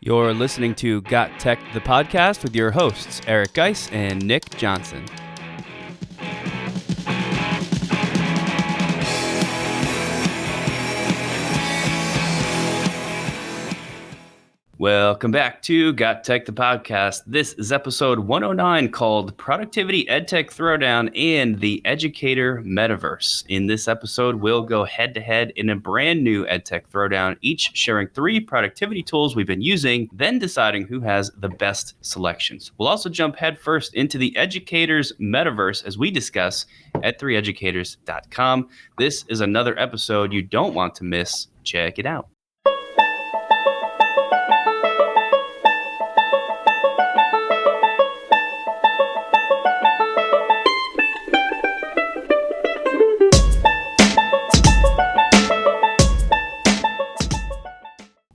You're listening to GotTechED the Podcast with your hosts, Eric Guise and Nick Johnson. Welcome back to GotTechED the Podcast. This is episode 109 called Productivity EdTech Throwdown and the Educator Metaverse. In this episode, we'll go head-to-head in a brand new EdTech Throwdown, each sharing 3 productivity tools we've been using, then deciding who has the best selections. We'll also jump headfirst into the Educator's Metaverse as we discuss ed3educators.com. This is another episode you don't want to miss. Check it out.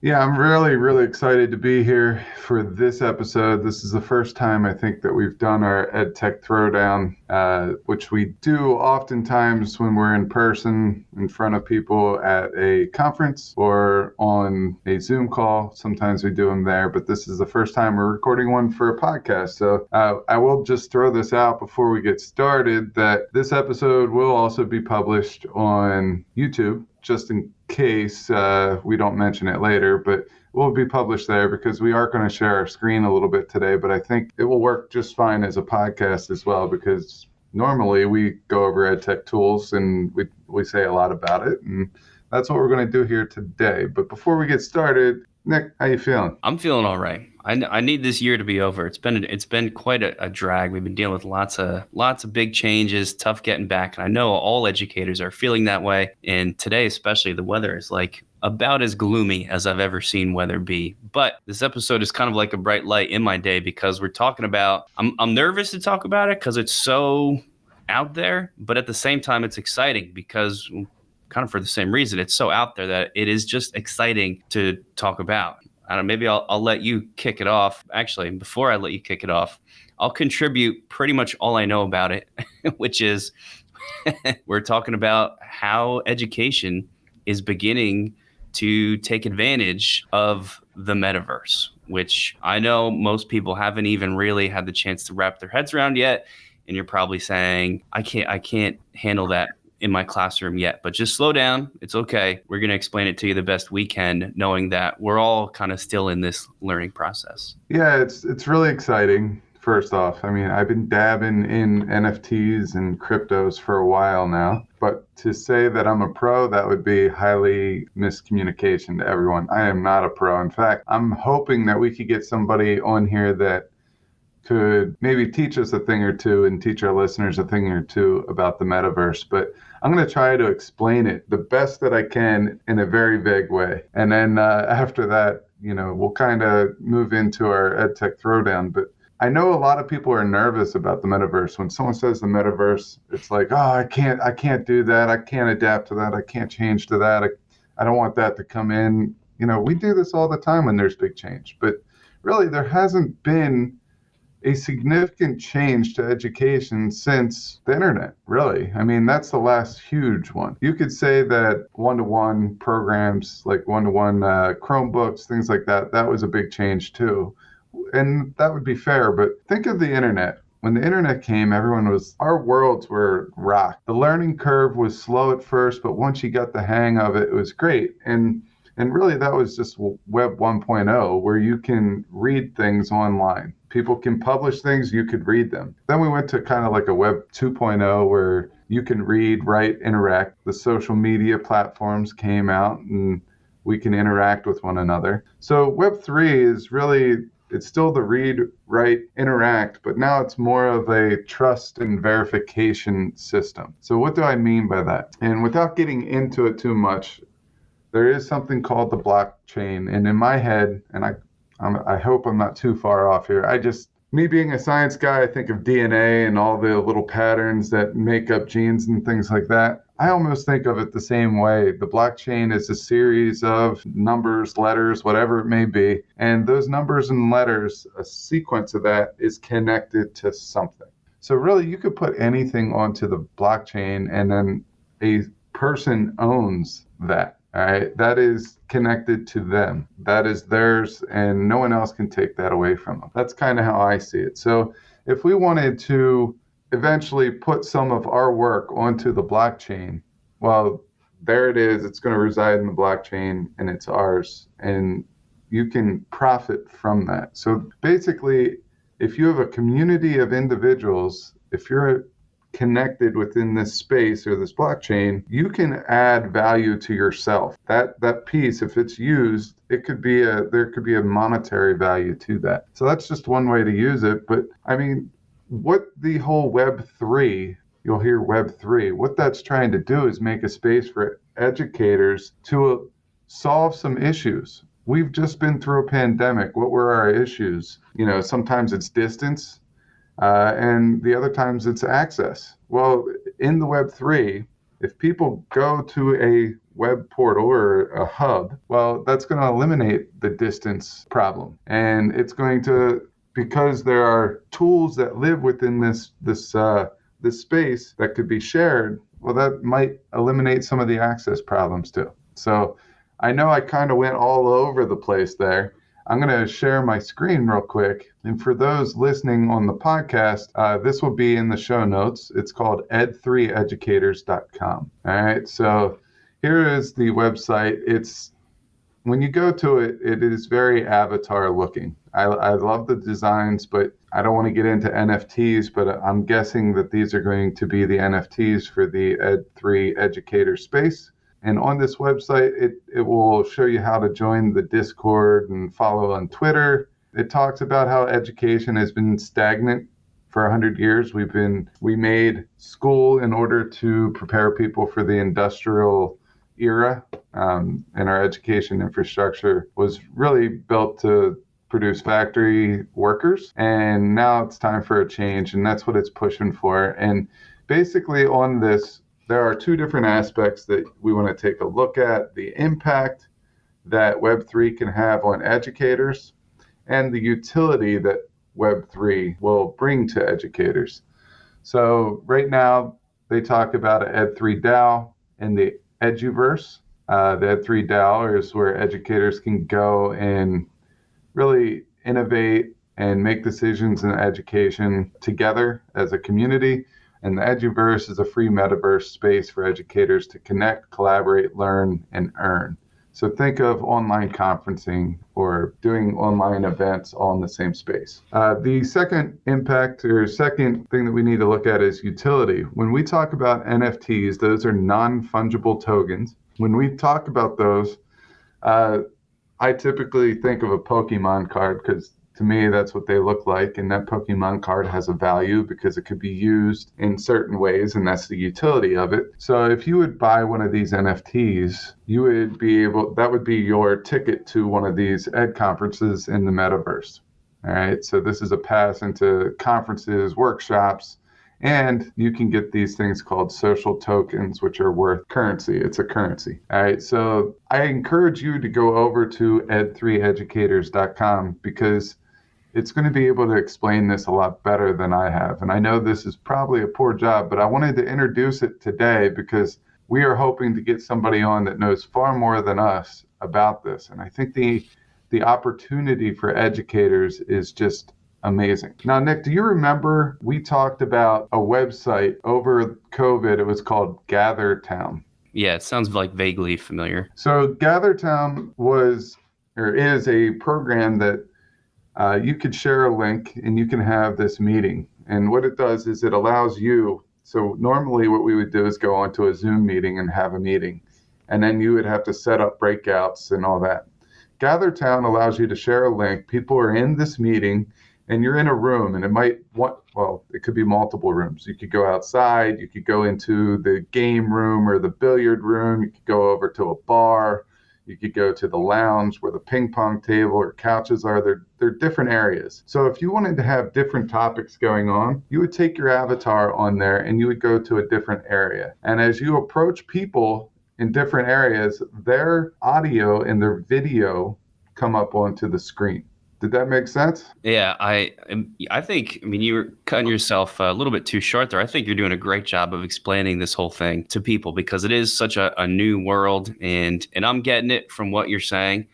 Yeah, I'm really excited to be here for this episode. This is the first time I think that we've done our EdTech Throwdown, which we do oftentimes when we're in person in front of people at a conference or on a Zoom call. Sometimes we do them there, but this is the first time we're recording one for a podcast. So I will just throw this out before we get started that this episode will also be published on YouTube, just in case we don't mention it later, but it will be published there because we are going to share our screen a little bit today, but I think it will work just fine as a podcast as well, because normally we go over EdTech tools and we say a lot about it, and that's what we're going to do here today. But before we get started, Nick, how you feeling? I'm feeling all right. I need this year to be over. It's been quite a drag. We've been dealing with lots of big changes, tough getting back. And I know all educators are feeling that way. And today, especially, the weather is like about as gloomy as I've ever seen weather be. But this episode is kind of like a bright light in my day because we're talking about, I'm nervous to talk about it because it's so out there, but at the same time, it's exciting because kind of for the same reason, it's so out there that it is just exciting to talk about. I don't know, maybe I'll let you kick it off. Actually, before I let you kick it off, I'll contribute pretty much all I know about it, which is we're talking about how education is beginning to take advantage of the metaverse, which I know most people haven't even really had the chance to wrap their heads around yet. And you're probably saying, I can't handle that in my classroom yet, but just slow down. It's okay. We're going to explain it to you the best we can, knowing that we're all kind of still in this learning process. Yeah, it's really exciting. First off, I mean, I've been dabbing in NFTs and cryptos for a while now, but to say that I'm a pro, that would be highly miscommunication to everyone. I am not a pro. In fact, I'm hoping that we could get somebody on here that could maybe teach us a thing or two and teach our listeners a thing or two about the metaverse. But I'm going to try to explain it the best that I can in a very vague way. And then after that, we'll kind of move into our EdTech Throwdown. But I know a lot of people are nervous about the metaverse. When someone says the metaverse, it's like, oh, I can't do that. I can't adapt to that. I can't change to that. I don't want that to come in. We do this all the time when there's big change. But really, there hasn't been a significant change to education since the internet, really. I mean, that's the last huge one. You could say that one-to-one programs, like one-to-one Chromebooks, things like that, that was a big change too. And that would be fair, but think of the internet. When the internet came, our worlds were rocked. The learning curve was slow at first, but once you got the hang of it, it was great. And really, that was just Web 1.0, where you can read things online. People can publish things, you could read them. Then we went to kind of like a Web 2.0, where you can read, write, interact. The social media platforms came out, and we can interact with one another. So Web 3 is really, it's still the read, write, interact, but now it's more of a trust and verification system. So what do I mean by that? And without getting into it too much, there is something called the blockchain. And in my head, and I hope I'm not too far off here, me being a science guy, I think of DNA and all the little patterns that make up genes and things like that. I almost think of it the same way. The blockchain is a series of numbers, letters, whatever it may be. And those numbers and letters, a sequence of that is connected to something. So really, you could put anything onto the blockchain and then a person owns that. All right, that is connected to them. That is theirs, and no one else can take that away from them. That's kind of how I see it. So if we wanted to eventually put some of our work onto the blockchain, well, there it is. It's going to reside in the blockchain, and it's ours, and you can profit from that. So basically, if you have a community of individuals, if you're connected within this space or this blockchain, you can add value to yourself. That piece, if it's used, there could be a monetary value to that. So that's just one way to use it. But I mean, what the whole Web3, you'll hear Web3, what that's trying to do is make a space for educators to solve some issues. We've just been through a pandemic. What were our issues? Sometimes it's distance. And the other times it's access. Well, in the Web3, if people go to a web portal or a hub, well, that's going to eliminate the distance problem. And it's going to, because there are tools that live within this space that could be shared, well, that might eliminate some of the access problems too. So I know I kind of went all over the place there. I'm going to share my screen real quick. And for those listening on the podcast, this will be in the show notes. It's called ed3educators.com. All right. So here is the website. When you go to it, it is very avatar looking. I love the designs, but I don't want to get into NFTs, but I'm guessing that these are going to be the NFTs for the Ed3 educator space. And on this website, it will show you how to join the Discord and follow on Twitter. It talks about how education has been stagnant for 100 years. We made school in order to prepare people for the industrial era, and our education infrastructure was really built to produce factory workers. And now it's time for a change, and that's what it's pushing for. And basically on this, there are two different aspects that we want to take a look at: the impact that Web3 can have on educators and the utility that Web3 will bring to educators. So right now, they talk about an Ed3 DAO and the Eduverse. The Ed3 DAO is where educators can go and really innovate and make decisions in education together as a community. And the Eduverse is a free metaverse space for educators to connect, collaborate, learn, and earn. So think of online conferencing or doing online events all in the same space. The second impact or second thing that we need to look at is utility. When we talk about NFTs, those are non-fungible tokens. When we talk about those, I typically think of a Pokemon card because to me, that's what they look like. And that Pokemon card has a value because it could be used in certain ways, and that's the utility of it. So if you would buy one of these NFTs, that would be your ticket to one of these ed conferences in the metaverse. All right. So this is a pass into conferences, workshops, and you can get these things called social tokens, which are worth currency. It's a currency. All right. So I encourage you to go over to ed3educators.com because it's going to be able to explain this a lot better than I have. And I know this is probably a poor job, but I wanted to introduce it today because we are hoping to get somebody on that knows far more than us about this. And I think the opportunity for educators is just amazing. Now, Nick, do you remember we talked about a website over COVID? It was called GatherTown. Yeah, it sounds like vaguely familiar. So GatherTown is a program that you could share a link and you can have this meeting. And what it does is it allows you, so normally what we would do is go onto a Zoom meeting and have a meeting. And then you would have to set up breakouts and all that. GatherTown allows you to share a link. People are in this meeting and you're in a room, and it could be multiple rooms. You could go outside, you could go into the game room or the billiard room, you could go over to a bar, you could go to the lounge where the ping pong table or couches are. They're different areas. So if you wanted to have different topics going on, you would take your avatar on there and you would go to a different area. And as you approach people in different areas, their audio and their video come up onto the screen. Did that make sense? Yeah, I think, I mean, you're cutting yourself a little bit too short there. I think you're doing a great job of explaining this whole thing to people because it is such a new world, and I'm getting it from what you're saying.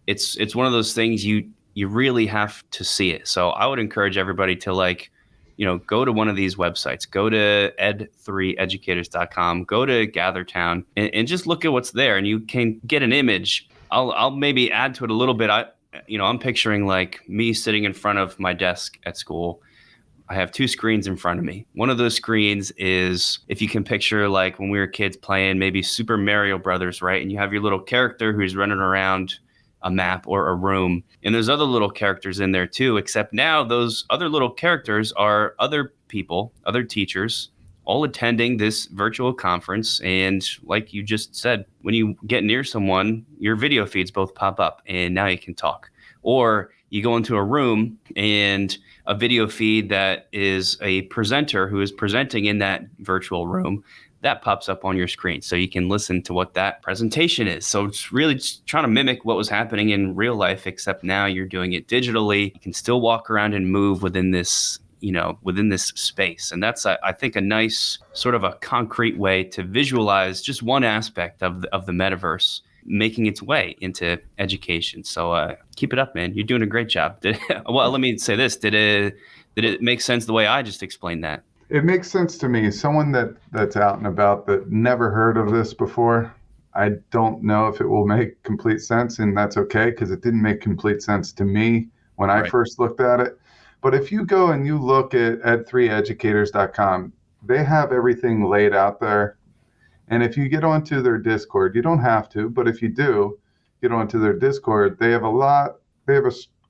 It's one of those things you really have to see it. So I would encourage everybody to, like, go to one of these websites, go to ed3educators.com, go to GatherTown, and just look at what's there, and you can get an image. I'll maybe add to it a little bit. I'm picturing like me sitting in front of my desk at school. I have two screens in front of me. One of those screens is, if you can picture, like when we were kids playing maybe Super Mario Brothers, right? And you have your little character who's running around a map or a room. And there's other little characters in there too, except now those other little characters are other people, other teachers, all attending this virtual conference. And like you just said, when you get near someone, your video feeds both pop up and now you can talk. Or you go into a room and a video feed that is a presenter who is presenting in that virtual room, that pops up on your screen. So you can listen to what that presentation is. So it's really just trying to mimic what was happening in real life, except now you're doing it digitally. You can still walk around and move within this, within this space. And that's, I think, a nice sort of a concrete way to visualize just one aspect of the metaverse making its way into education. So keep it up, man. You're doing a great job. Well, let me say this. Did it make sense the way I just explained that? It makes sense to me. Someone that's out and about that never heard of this before, I don't know if it will make complete sense, and that's okay because it didn't make complete sense to me when I first looked at it. But if you go and you look at ed3educators.com, they have everything laid out there. And if you get onto their Discord, you don't have to, but if you do get onto their Discord, they have a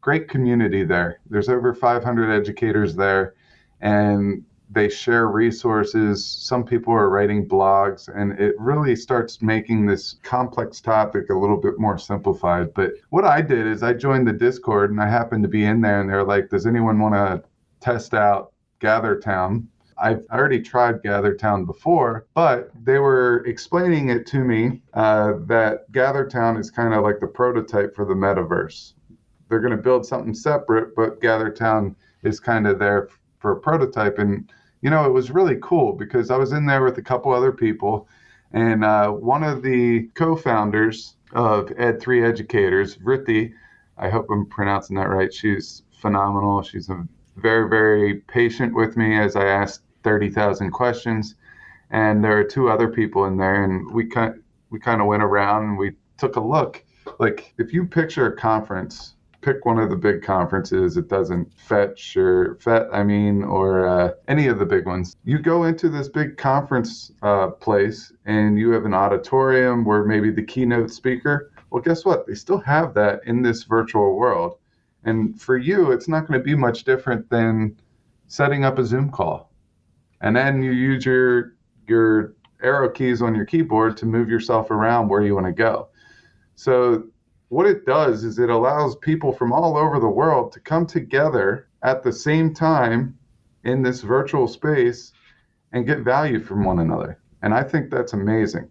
great community there. There's over 500 educators there, and they share resources. Some people are writing blogs, and it really starts making this complex topic a little bit more simplified. But what I did is I joined the Discord, and I happened to be in there, and they're like, does anyone want to test out GatherTown? I've already tried GatherTown before, but they were explaining it to me that GatherTown is kind of like the prototype for the metaverse. They're going to build something separate, but GatherTown is kind of there for a prototype. And, it was really cool because I was in there with a couple other people, and one of the co-founders of Ed3 Educators, Vritti, I hope I'm pronouncing that right. She's phenomenal. She's very, very patient with me as I asked 30,000 questions. And there are two other people in there, and we kind of went around and we took a look. Like, if you picture a conference, pick one of the big conferences. It doesn't fetch or any of the big ones. You go into this big conference place and you have an auditorium where maybe the keynote speaker. Well, guess what? They still have that in this virtual world. And for you, it's not going to be much different than setting up a Zoom call. And then you use your arrow keys on your keyboard to move yourself around where you want to go. So what it does is it allows people from all over the world to come together at the same time in this virtual space and get value from one another. And I think that's amazing.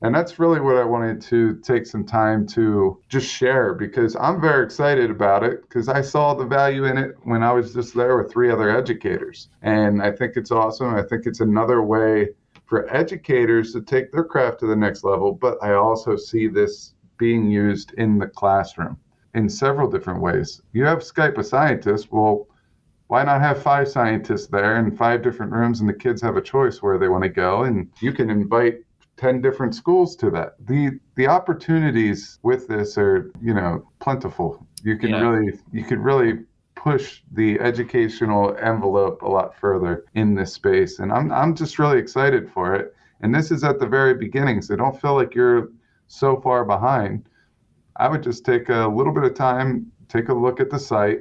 And that's really what I wanted to take some time to just share, because I'm very excited about it because I saw the value in it when I was just there with 3 other educators. And I think it's awesome. I think it's another way for educators to take their craft to the next level. But I also see this being used in the classroom in several different ways. You have Skype a scientist. Well, why not have 5 scientists there in 5 different rooms, and the kids have a choice where they want to go, and you can invite 10 different schools to that. The opportunities with this are, plentiful. You could really push the educational envelope a lot further in this space. And I'm just really excited for it. And this is at the very beginning, so don't feel like you're so far behind. I would just take a little bit of time, take a look at the site,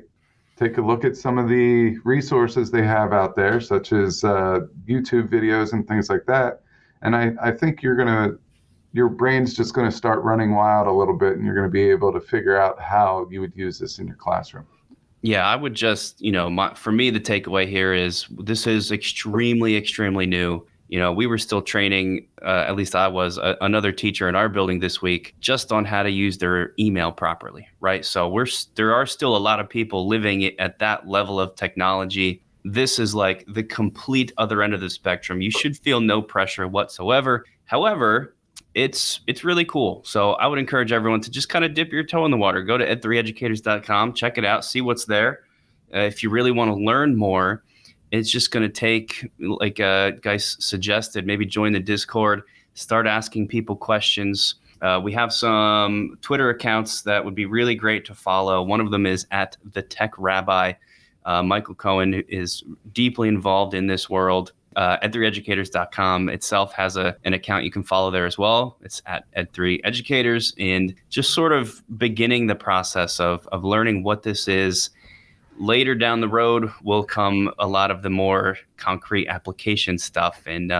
take a look at some of the resources they have out there, such as YouTube videos and things like that. And I think your brain's just going to start running wild a little bit, and you're going to be able to figure out how you would use this in your classroom. Yeah, I would just, for me, the takeaway here is this is extremely, extremely new. We were still training, at least I was, another teacher in our building this week just on how to use their email properly, right? So there are still a lot of people living at that level of technology. This is like the complete other end of the spectrum. You should feel no pressure whatsoever. However, it's really cool. So I would encourage everyone to just kind of dip your toe in the water. Go to ed3educators.com, check it out, see what's there. If you really want to learn more, it's just going to take, like Guise suggested, maybe join the Discord, start asking people questions. We have some Twitter accounts that would be really great to follow. One of them is at the Tech Rabbi. Michael Cohen is deeply involved in this world. Ed3educators.com itself has an account you can follow there as well. It's at Ed3Educators, and just sort of beginning the process of learning what this is. Later down the road will come a lot of the more concrete application stuff, and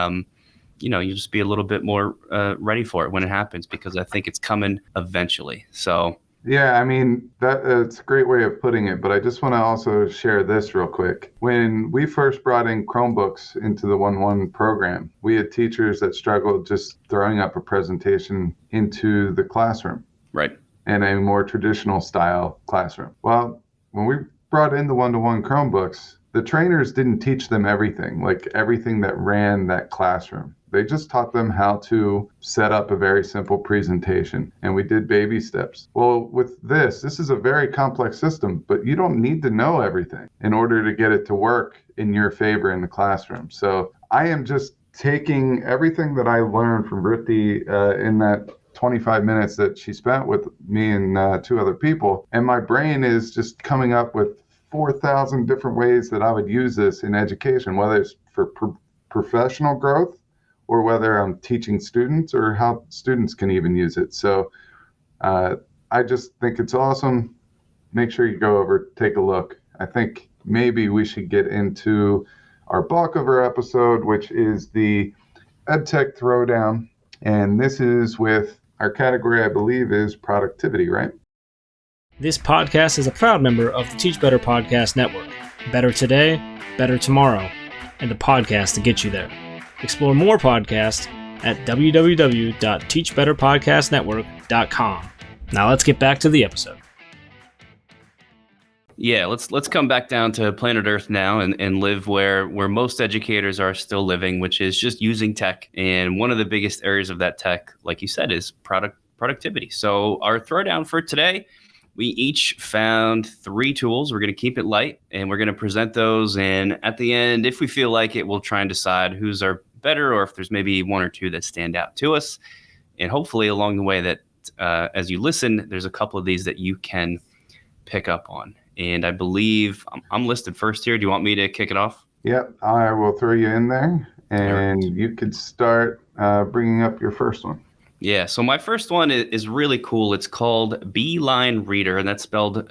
you'll just be a little bit more ready for it when it happens, because I think it's coming eventually. So yeah, I mean, that's a great way of putting it, but I just want to also share this real quick. When we first brought in Chromebooks into the 1-1 program, we had teachers that struggled just throwing up a presentation into the classroom, right, in a more traditional style classroom. Well, when we brought in the 1-to-1 Chromebooks, the trainers didn't teach them everything, like everything that ran that classroom. They just taught them how to set up a very simple presentation, and we did baby steps. Well, with this is a very complex system, but you don't need to know everything in order to get it to work in your favor in the classroom. So I am just taking everything that I learned from Vritti in that 25 minutes that she spent with me and 2 other people, and my brain is just coming up with 4,000 different ways that I would use this in education, whether it's for professional growth or whether I'm teaching students or how students can even use it. So I just think it's awesome. Make sure you go over, take a look. I think maybe we should get into our bulk of our episode, which is the EdTech Throwdown. And this is with our category, I believe, is productivity, right? This podcast is a proud member of the Teach Better Podcast Network. Better today, better tomorrow, and the podcast to get you there. Explore more podcasts at www.teachbetterpodcastnetwork.com. Now let's get back to the episode. Yeah, let's come back down to planet Earth now and live where most educators are still living, which is just using tech. And one of the biggest areas of that tech, like you said, is productivity. So our throwdown for today, we each found 3 tools. We're going to keep it light, and we're going to present those. And at the end, if we feel like it, we'll try and decide who's our better, or if there's maybe 1 or 2 that stand out to us. And hopefully along the way that as you listen, there's a couple of these that you can pick up on. And I believe I'm listed first here. Do you want me to kick it off? Yep, I will throw you in there, and you could start bringing up your first one. Yeah, so my first one is really cool. It's called Beeline Reader, and that's spelled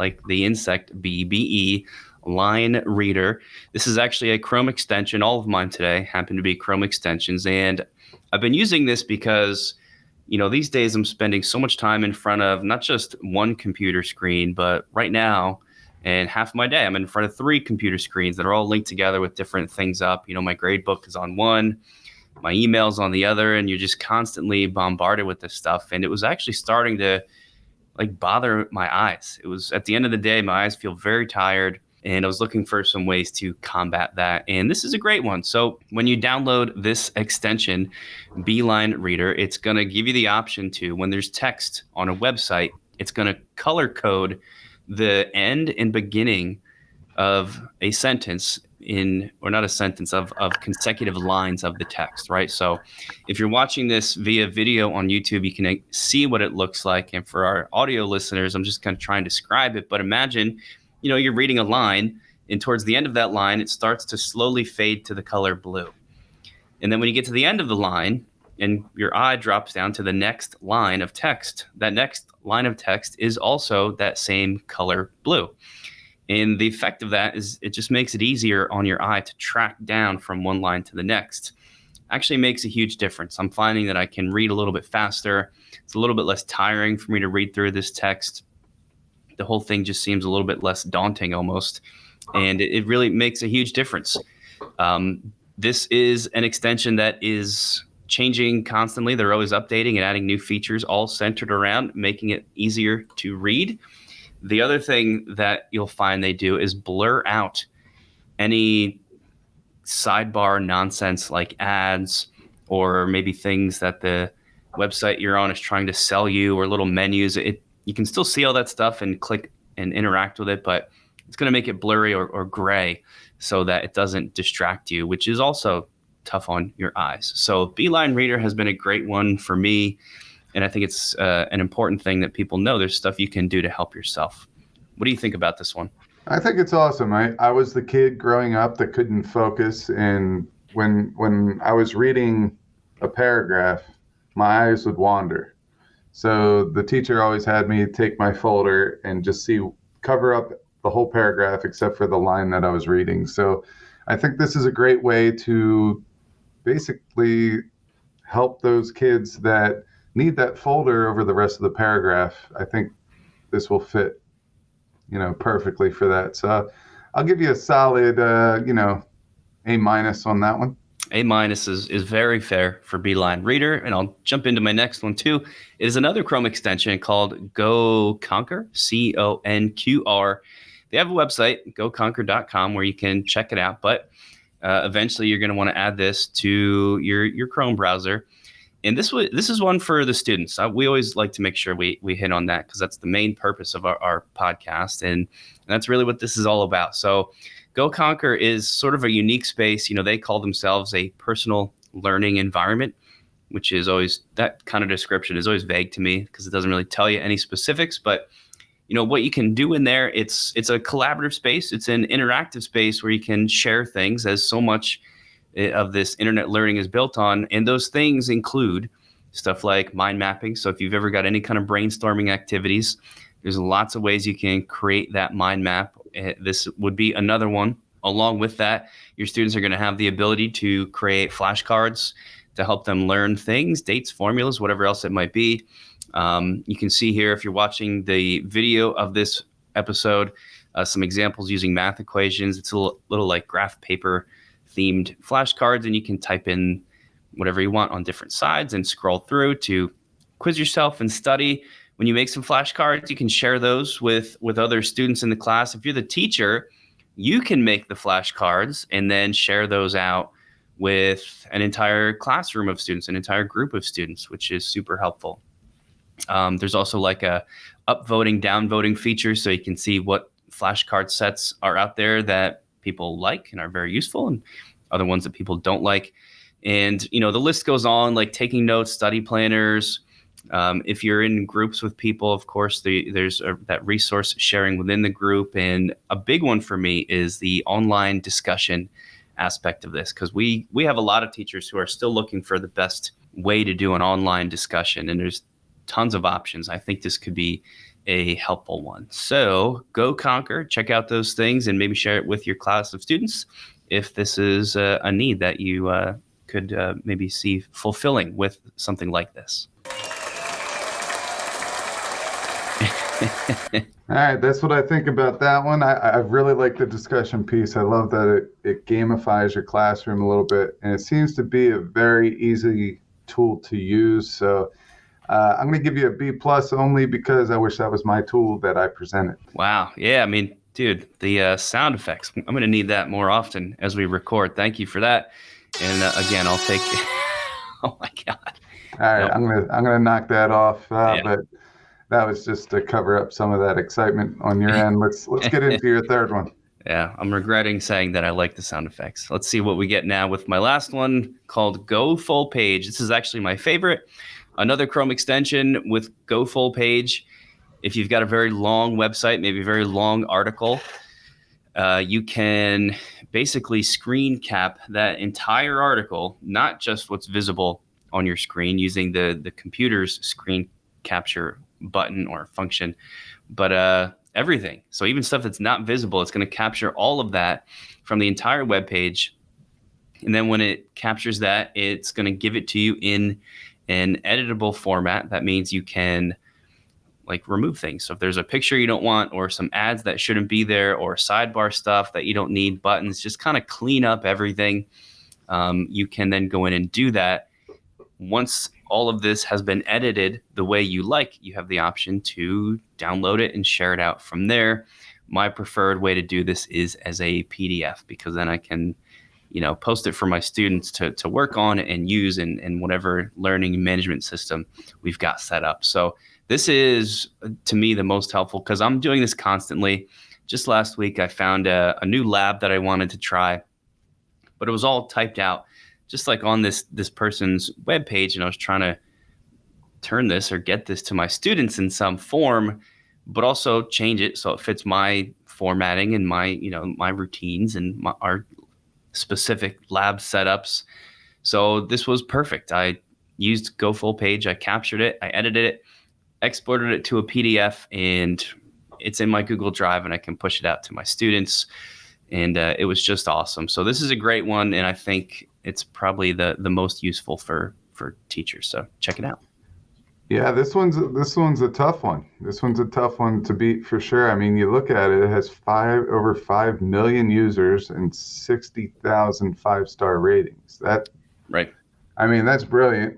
like the insect, BE, Line Reader. This is actually a Chrome extension. All of mine today happen to be Chrome extensions, and I've been using this because these days I'm spending so much time in front of not just one computer screen, but right now, and half of my day, I'm in front of 3 computer screens that are all linked together with different things up. My grade book is on one, my email's on the other, and you're just constantly bombarded with this stuff. And it was actually starting to bother my eyes. It was at the end of the day, my eyes feel very tired, and I was looking for some ways to combat that. And this is a great one. So when you download this extension, Beeline Reader, it's going to give you the option to, when there's text on a website, it's going to color code the end and beginning of a sentence of consecutive lines of the text, right? So if you're watching this via video on YouTube, you can see what it looks like. And for our audio listeners, I'm just going to try and describe it. But imagine, you're reading a line, and towards the end of that line, it starts to slowly fade to the color blue. And then when you get to the end of the line and your eye drops down to the next line of text, that next line of text is also that same color blue. And the effect of that is it just makes it easier on your eye to track down from one line to the next. Actually makes a huge difference. I'm finding that I can read a little bit faster. It's a little bit less tiring for me to read through this text. The whole thing just seems a little bit less daunting almost. And it really makes a huge difference. This is an extension that is changing constantly. They're always updating and adding new features, all centered around making it easier to read. The other thing that you'll find they do is blur out any sidebar nonsense like ads or maybe things that the website you're on is trying to sell you, or little menus. You can still see all that stuff and click and interact with it, but it's going to make it blurry or gray so that it doesn't distract you, which is also tough on your eyes. So Beeline Reader has been a great one for me, and I think it's an important thing that people know there's stuff you can do to help yourself. What do you think about this one? I think it's awesome. I was the kid growing up that couldn't focus, and when I was reading a paragraph, my eyes would wander. So the teacher always had me take my folder and just cover up the whole paragraph except for the line that I was reading. So I think this is a great way to basically help those kids that need that folder over the rest of the paragraph. I think this will fit, perfectly for that. So I'll give you a solid, A- on that one. A- is very fair for Beeline Reader, and I'll jump into my next one too. It is another Chrome extension called GoConquer, CONQR. They have a website, goconquer.com, where you can check it out, but eventually you're going to want to add this to your Chrome browser. And this is one for the students. We always like to make sure we hit on that because that's the main purpose of our podcast, and that's really what this is all about. So GoConquer is sort of a unique space. They call themselves a personal learning environment, which is always, that kind of description is always vague to me because it doesn't really tell you any specifics. But what you can do in there, it's a collaborative space. It's an interactive space where you can share things, as so much of this internet learning is built on. And those things include stuff like mind mapping. So if you've ever got any kind of brainstorming activities, there's lots of ways you can create that mind map. This would be another one. Along with that, your students are going to have the ability to create flashcards to help them learn things, dates, formulas, whatever else it might be. You can see here, if you're watching the video of this episode, some examples using math equations. It's a little like graph paper themed flashcards, and you can type in whatever you want on different sides and scroll through to quiz yourself and study. When you make some flashcards, you can share those with other students in the class. If you're the teacher, you can make the flashcards and then share those out with an entire classroom of students, an entire group of students, which is super helpful. There's also like a upvoting, downvoting feature, so you can see what flashcard sets are out there that people like and are very useful, and other ones that people don't like. And, the list goes on, like taking notes, study planners. If you're in groups with people, of course, there's that resource sharing within the group. And a big one for me is the online discussion aspect of this, because we have a lot of teachers who are still looking for the best way to do an online discussion, and there's tons of options. I think this could be a helpful one. So GoConquer, check out those things and maybe share it with your class of students if this is a need that you could maybe see fulfilling with something like this. All right, that's what I think about that one. I really like the discussion piece. I love that it gamifies your classroom a little bit, and it seems to be a very easy tool to use. So I'm going to give you a B+ only because I wish that was my tool that I presented. Wow. Yeah, I mean, dude, the sound effects, I'm going to need that more often as we record. Thank you for that. And again, I'll take oh my God. All right, nope. I'm gonna knock that off, Yeah. But that was just to cover up some of that excitement on your end. Let's get into your third one. Yeah, I'm regretting saying that I like the sound effects. Let's see what we get now with my last one called Go Full Page. This is actually my favorite. Another Chrome extension with Go Full Page. If you've got a very long website, maybe a very long article, you can basically screen cap that entire article, not just what's visible on your screen using the computer's screen capture button or function, but everything. So even stuff that's not visible, it's going to capture all of that from the entire web page. And then when it captures that, it's going to give it to you in an editable format. That means you can remove things. So if there's a picture you don't want, or some ads that shouldn't be there, or sidebar stuff that you don't need, buttons, just kind of clean up everything. you can then go in and do that. Once all of this has been edited the way you like, you have the option to download it and share it out from there. My preferred way to do this is as a PDF, because then I can, post it for my students to work on and use in whatever learning management system we've got set up. So this is, to me, the most helpful because I'm doing this constantly. Just last week, I found a new lab that I wanted to try, but it was all typed out just like on this person's webpage, and I was trying to turn this or get this to my students in some form, but also change it so it fits my formatting and my, my routines and our specific lab setups. So this was perfect. I used Go Full Page. I captured it. I edited it, exported it to a PDF, and it's in my Google Drive, and I can push it out to my students. And it was just awesome. So this is a great one, and I think it's probably the most useful for teachers. So check it out. Yeah, this one's a tough one. This one's a tough one to beat for sure. I mean, you look at it, it has over 5 million users and 60,000 5-star ratings. Right. I mean, that's brilliant.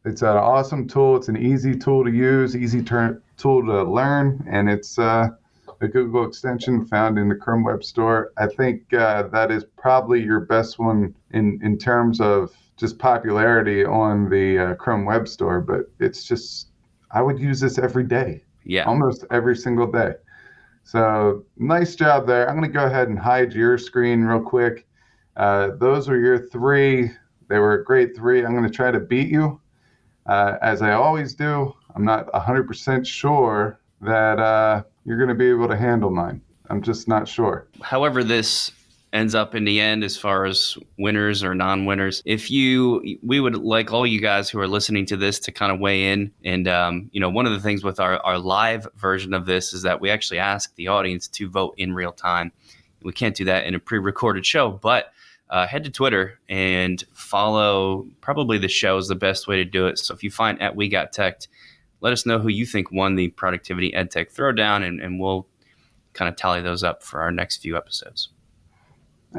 It's an awesome tool. It's an easy tool to use, tool to learn, and it's a Google extension found in the Chrome Web Store. I think that is probably your best one in terms of just popularity on the Chrome Web Store, but it's just, I would use this every day. Yeah. Almost every single day. So nice job there. I'm going to go ahead and hide your screen real quick. Those were your 3. They were a great 3. I'm going to try to beat you. As I always do, I'm not 100% sure that you're going to be able to handle mine. I'm just not sure. However this ends up in the end as far as winners or non-winners, we would like all you guys who are listening to this to kind of weigh in. And, one of the things with our live version of this is that we actually ask the audience to vote in real time. We can't do that in a pre-recorded show, but head to Twitter and follow probably the show is the best way to do it. So if you find at WeGotTech, let us know who you think won the Productivity EdTech Throwdown, and we'll kind of tally those up for our next few episodes.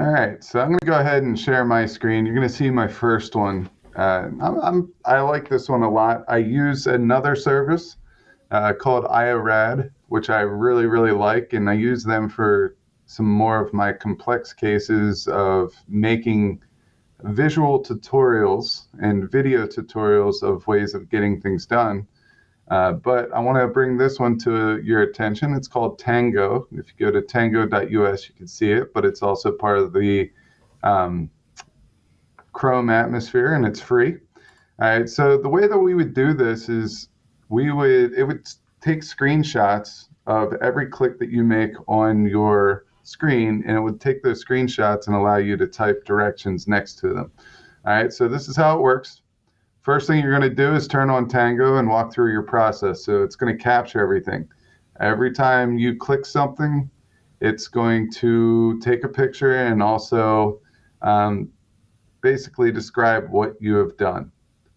All right, so I'm going to go ahead and share my screen. You're going to see my first one. I like this one a lot. I use another service called IORAD, which I really, really like, and I use them for some more of my complex cases of making visual tutorials and video tutorials of ways of getting things done. But I want to bring this one to your attention. It's called Tango. If you go to tango.us, you can see it, but it's also part of the Chrome atmosphere, and it's free. All right, so the way that we would do this is it would take screenshots of every click that you make on your screen, and it would take those screenshots and allow you to type directions next to them. All right, so this is how it works. First thing you're going to do is turn on Tango and walk through your process. So it's going to capture everything. Every time you click something, it's going to take a picture and also basically describe what you have done.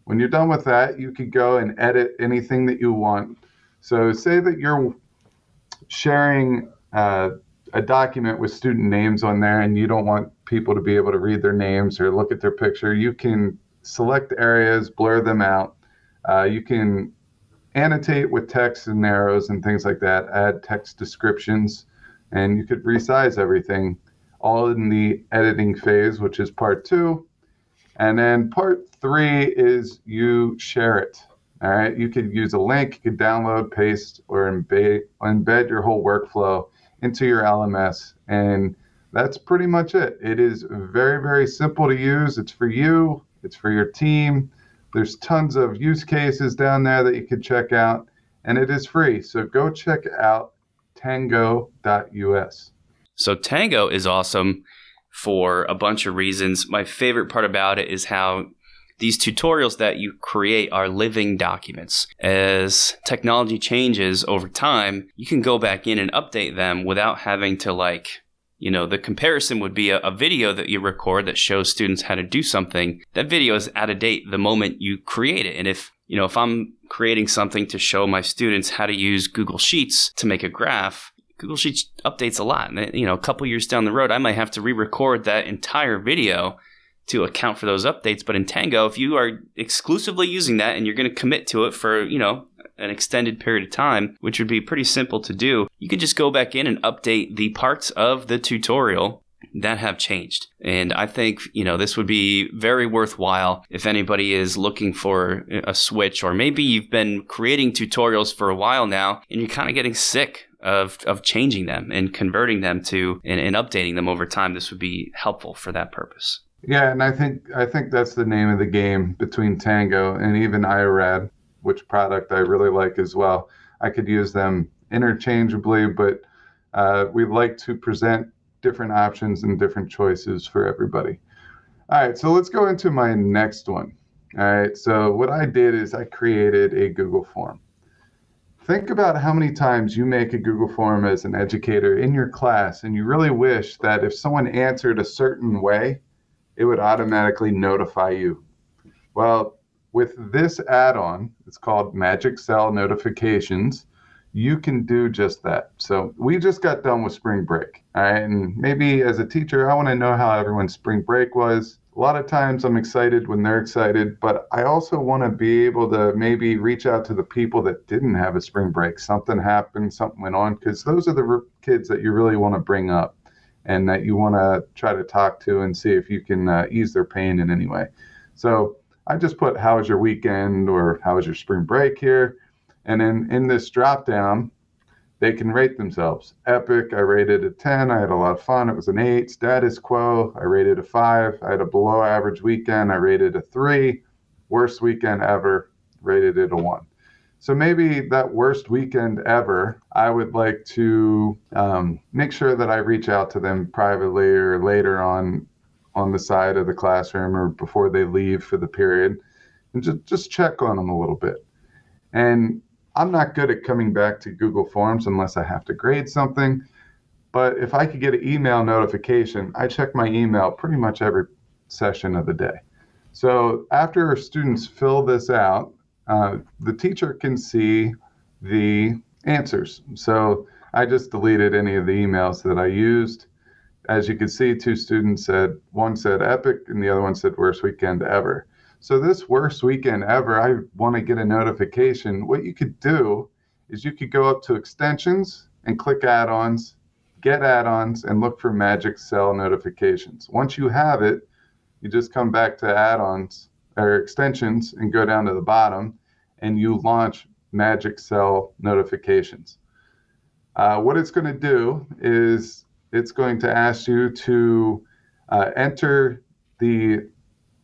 When you're done with that, you could go and edit anything that you want. So say that you're sharing a document with student names on there and you don't want people to be able to read their names or look at their picture. You can select areas, blur them out. You can annotate with text and arrows and things like that, add text descriptions, and you could resize everything all in the editing phase, which is part 2. And then part 3 is you share it. All right, you could use a link, you could download, paste, or embed your whole workflow into your LMS. And that's pretty much it. It is very, very simple to use. It's for you. It's for your team. There's tons of use cases down there that you can check out, and it is free. So go check out tango.us. So Tango is awesome for a bunch of reasons. My favorite part about it is how these tutorials that you create are living documents. As technology changes over time, you can go back in and update them without having to the comparison would be a video that you record that shows students how to do something. That video is out of date the moment you create it. And if I'm creating something to show my students how to use Google Sheets to make a graph, Google Sheets updates a lot. And, a couple years down the road, I might have to re-record that entire video to account for those updates. But in Tango, if you are exclusively using that and you're going to commit to it for, an extended period of time, which would be pretty simple to do, you can just go back in and update the parts of the tutorial that have changed. And I think, this would be very worthwhile if anybody is looking for a switch, or maybe you've been creating tutorials for a while now and you're kind of getting sick of changing them and converting them to and updating them over time. This would be helpful for that purpose. Yeah, and I think that's the name of the game between Tango and even IRAD, which product I really like as well. I could use them interchangeably, but we like to present different options and different choices for everybody. All right, so let's go into my next one. All right, so what I did is I created a Google form. Think about how many times you make a Google form as an educator in your class, and you really wish that if someone answered a certain way, it would automatically notify you. Well, with this add-on, it's called Magic Cell Notifications, you can do just that. So we just got done with spring break, all right? And maybe as a teacher, I want to know how everyone's spring break was. A lot of times I'm excited when they're excited, but I also want to be able to maybe reach out to the people that didn't have a spring break. Something happened, something went on, because those are the kids that you really want to bring up and that you want to try to talk to and see if you can ease their pain in any way. So I just put, how was your weekend, or how was your spring break here? And then in this drop down, they can rate themselves. Epic, I rated a 10. I had a lot of fun. It was an 8. Status quo, I rated a 5. I had a below average weekend. I rated a 3. Worst weekend ever, rated it a 1. So maybe that worst weekend ever, I would like to make sure that I reach out to them privately or later on the side of the classroom or before they leave for the period, and just check on them a little bit. And I'm not good at coming back to Google Forms unless I have to grade something. But if I could get an email notification, I check my email pretty much every session of the day. So after students fill this out, the teacher can see the answers. So I just deleted any of the emails that I used. As you can see, 2 students said, one said epic and the other one said worst weekend ever. So this worst weekend ever, I want to get a notification. What you could do is you could go up to extensions and click add-ons, get add-ons, and look for Magic Cell notifications. Once you have it, you just come back to add-ons or extensions and go down to the bottom, and you launch Magic Cell notifications. What it's going to do is it's going to ask you to enter the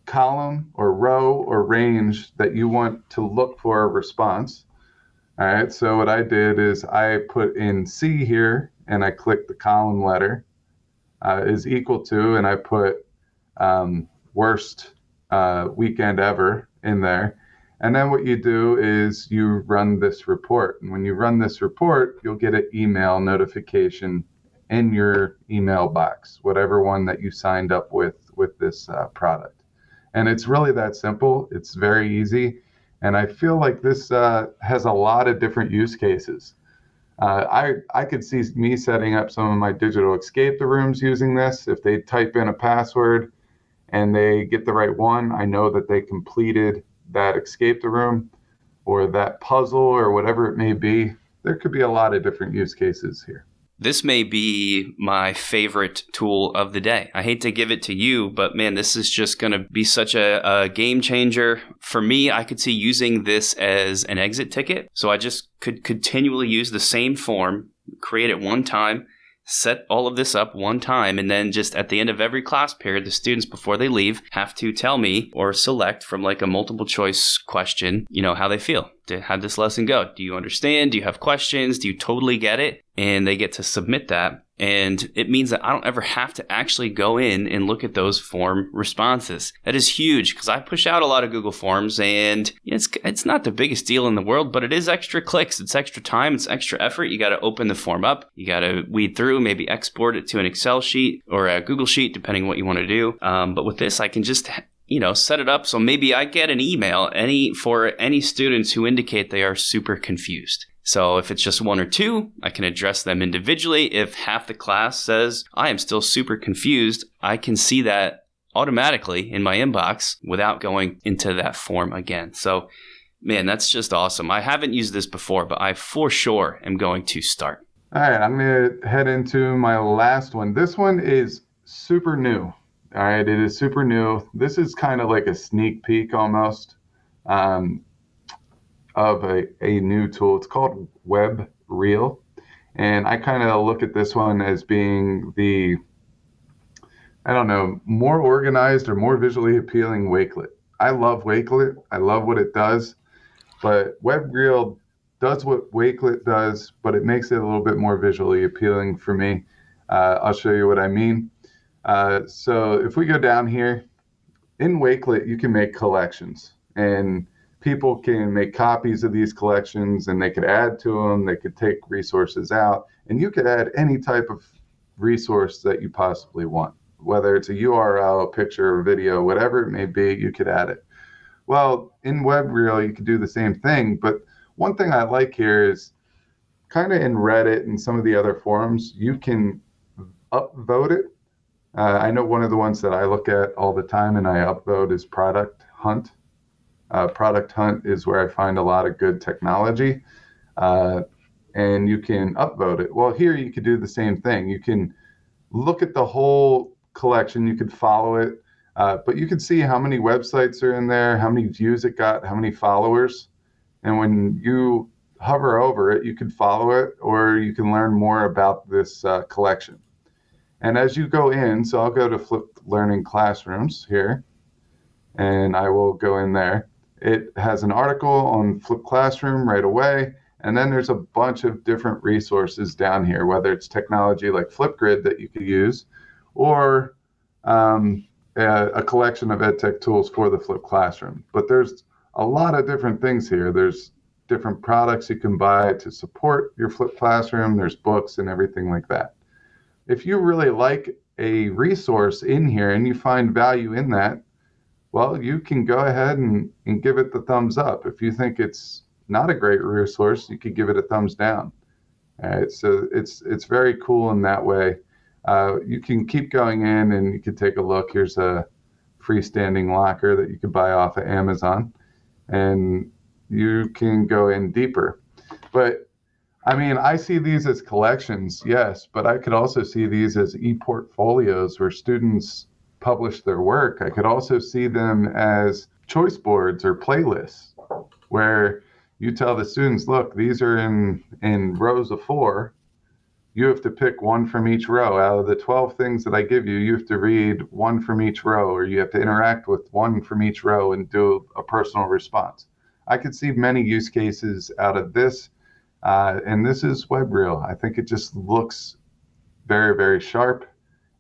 column or row or range that you want to look for a response. All right, so what I did is I put in C here, and I clicked the column letter is equal to, and I put worst weekend ever in there. And then what you do is you run this report. And when you run this report, you'll get an email notification in your email box, whatever one that you signed up with this product. And it's really that simple. It's very easy. And I feel like this has a lot of different use cases. I could see me setting up some of my digital escape the rooms using this. If they type in a password and they get the right one, I know that they completed that escape the room or that puzzle or whatever it may be. There could be a lot of different use cases here. This may be my favorite tool of the day. I hate to give it to you, but man, this is just going to be such a game changer. For me, I could see using this as an exit ticket. So I just could continually use the same form, create it one time, set all of this up one time, and then just at the end of every class period, the students, before they leave, have to tell me or select from like a multiple choice question, how they feel. How'd this lesson go? Do you understand? Do you have questions? Do you totally get it? And they get to submit that. And it means that I don't ever have to actually go in and look at those form responses. That is huge because I push out a lot of Google Forms, and it's not the biggest deal in the world, but it is extra clicks. It's extra time. It's extra effort. You got to open the form up. You got to weed through, maybe export it to an Excel sheet or a Google sheet, depending on what you want to do. But with this, I can just set it up so maybe I get an email for any students who indicate they are super confused. So if it's just 1 or 2, I can address them individually. If half the class says, I am still super confused, I can see that automatically in my inbox without going into that form again. So, man, that's just awesome. I haven't used this before, but I for sure am going to start. All right, I'm going to head into my last one. This one is super new. All right, it is super new. This is kind of like a sneak peek almost of a new tool. It's called Web Reel. And I kind of look at this one as being the, I don't know, more organized or more visually appealing Wakelet. I love Wakelet. I love what it does. But Web Reel does what Wakelet does, but it makes it a little bit more visually appealing for me. I'll show you what I mean. So if we go down here, in Wakelet, you can make collections. And people can make copies of these collections, and they could add to them. They could take resources out. And you could add any type of resource that you possibly want. Whether it's a URL, a picture, a video, whatever it may be, you could add it. Well, in Web Reel, you could do the same thing, but one thing I like here is kind of in Reddit and some of the other forums, you can upvote it. I know one of the ones that I look at all the time and I upvote is Product Hunt. Product Hunt is where I find a lot of good technology, and you can upvote it. Well, here you could do the same thing. You can look at the whole collection, you could follow it, but you can see how many websites are in there, how many views it got, how many followers. And when you hover over it, you can follow it, or you can learn more about this collection. And as you go in, so I'll go to Flipped Learning Classrooms here, and I will go in there. It has an article on Flipped Classroom right away, and then there's a bunch of different resources down here, whether it's technology like Flipgrid that you could use, or a collection of EdTech tools for the Flipped Classroom. But there's a lot of different things here. There's different products you can buy to support your Flipped Classroom. There's books and everything like that. If you really like a resource in here and you find value in that, well, you can go ahead and give it the thumbs up. If you think it's not a great resource, you could give it a thumbs down. All right, so it's very cool in that way. You can keep going in and you can take a look. Here's a freestanding locker that you could buy off of Amazon, and you can go in deeper. But I mean, I see these as collections, yes, but I could also see these as e-portfolios where students publish their work. I could also see them as choice boards or playlists where you tell the students, look, these are in rows of 4. You have to pick one from each row. Out of the 12 things that I give you, you have to read one from each row, or you have to interact with one from each row and do a personal response. I could see many use cases out of this, and this is Web Reel. I think it just looks very, very sharp,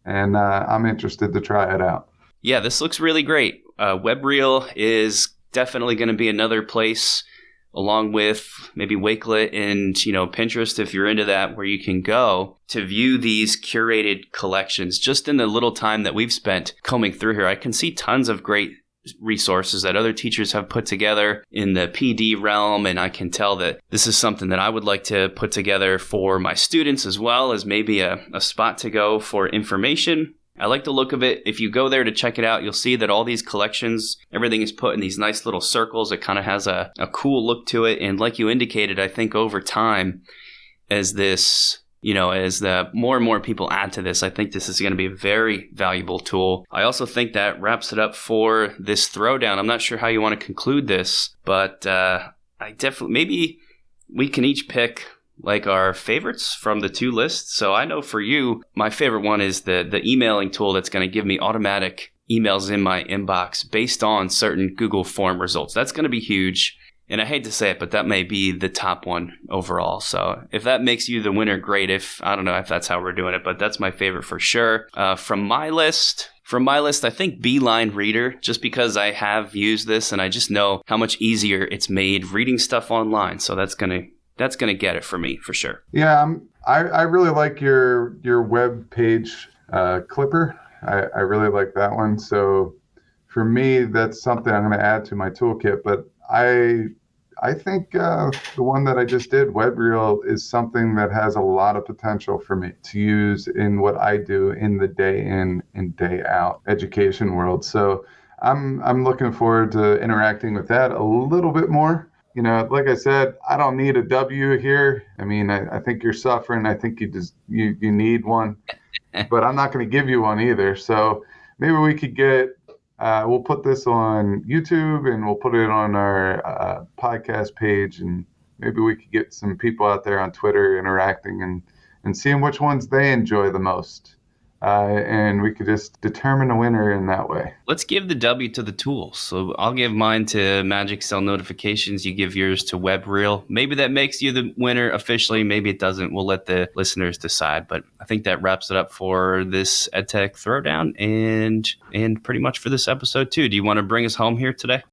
and I'm interested to try it out. Yeah, this looks really great. Web Reel is definitely going to be another place, along with maybe Wakelet and Pinterest, if you're into that, where you can go to view these curated collections. Just in the little time that we've spent combing through here, I can see tons of great resources that other teachers have put together in the PD realm, and I can tell that this is something that I would like to put together for my students, as well as maybe a spot to go for information. I like the look of it. If you go there to check it out, you'll see that all these collections, everything is put in these nice little circles. It kind of has a cool look to it. And like you indicated, I think over time, as this, as the more and more people add to this, I think this is going to be a very valuable tool. I also think that wraps it up for this throwdown. I'm not sure how you want to conclude this, but I definitely, maybe we can each pick like our favorites from the 2 lists. So I know for you, my favorite one is the emailing tool that's going to give me automatic emails in my inbox based on certain Google form results. That's going to be huge. And I hate to say it, but that may be the top one overall. So if that makes you the winner, great. I don't know if that's how we're doing it, but that's my favorite for sure. From my list, I think Beeline Reader, just because I have used this and I just know how much easier it's made reading stuff online. So that's going to get it for me, for sure. Yeah, I really like your web page clipper. I really like that one. So for me, that's something I'm going to add to my toolkit. But I I think the one that I just did, WebReel, is something that has a lot of potential for me to use in what I do in the day in and day out education world. So I'm looking forward to interacting with that a little bit more. You know, like I said, I don't need a W here. I mean, I think you're suffering. I think you need one, but I'm not going to give you one either. So maybe we could get, we'll put this on YouTube and we'll put it on our podcast page, and maybe we could get some people out there on Twitter interacting and seeing which ones they enjoy the most. And we could just determine a winner in that way. Let's give the W to the tools. So I'll give mine to Magic Cell Notifications. You give yours to WebReel. Maybe that makes you the winner officially. Maybe it doesn't. We'll let the listeners decide. But I think that wraps it up for this EdTech Throwdown and pretty much for this episode too. Do you want to bring us home here today?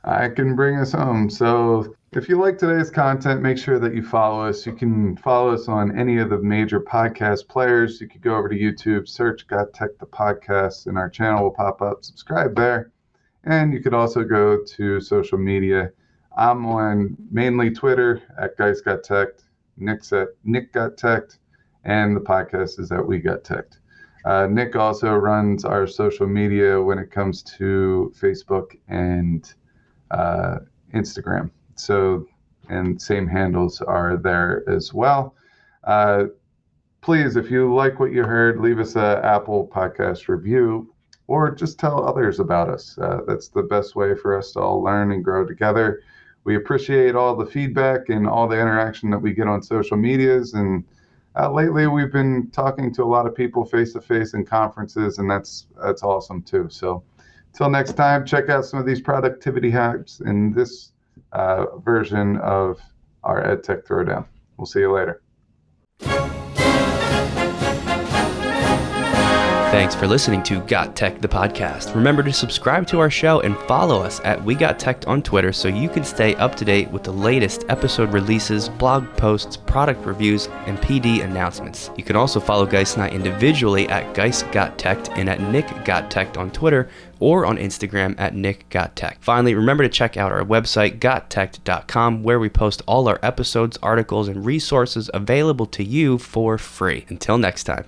I can bring us home. So if you like today's content, make sure that you follow us. You can follow us on any of the major podcast players. You could go over to YouTube, search GotTech the Podcast, and our channel will pop up. Subscribe there. And you could also go to social media. I'm on mainly Twitter at Guise GotTechED, Nick's at Nick GotTechED, and the podcast is at We GotTechED. Nick also runs our social media when it comes to Facebook and Instagram. So, and same handles are there as well. Please, if you like what you heard, leave us an Apple Podcast review or just tell others about us. That's the best way for us to all learn and grow together. We appreciate all the feedback and all the interaction that we get on social medias. And lately, we've been talking to a lot of people face-to-face in conferences, and that's awesome too. So until next time, check out some of these productivity hacks in this version of our EdTech Throwdown. We'll see you later. Thanks for listening to GotTech the Podcast. Remember to subscribe to our show and follow us at We Got Tech on Twitter so you can stay up to date with the latest episode releases, blog posts, product reviews, and PD announcements. You can also follow Guise and I individually at Guise Got Tech and at Nick Got Tech on Twitter or on Instagram at Nick Got Tech. Finally, remember to check out our website, GotTechED.com, where we post all our episodes, articles, and resources available to you for free. Until next time.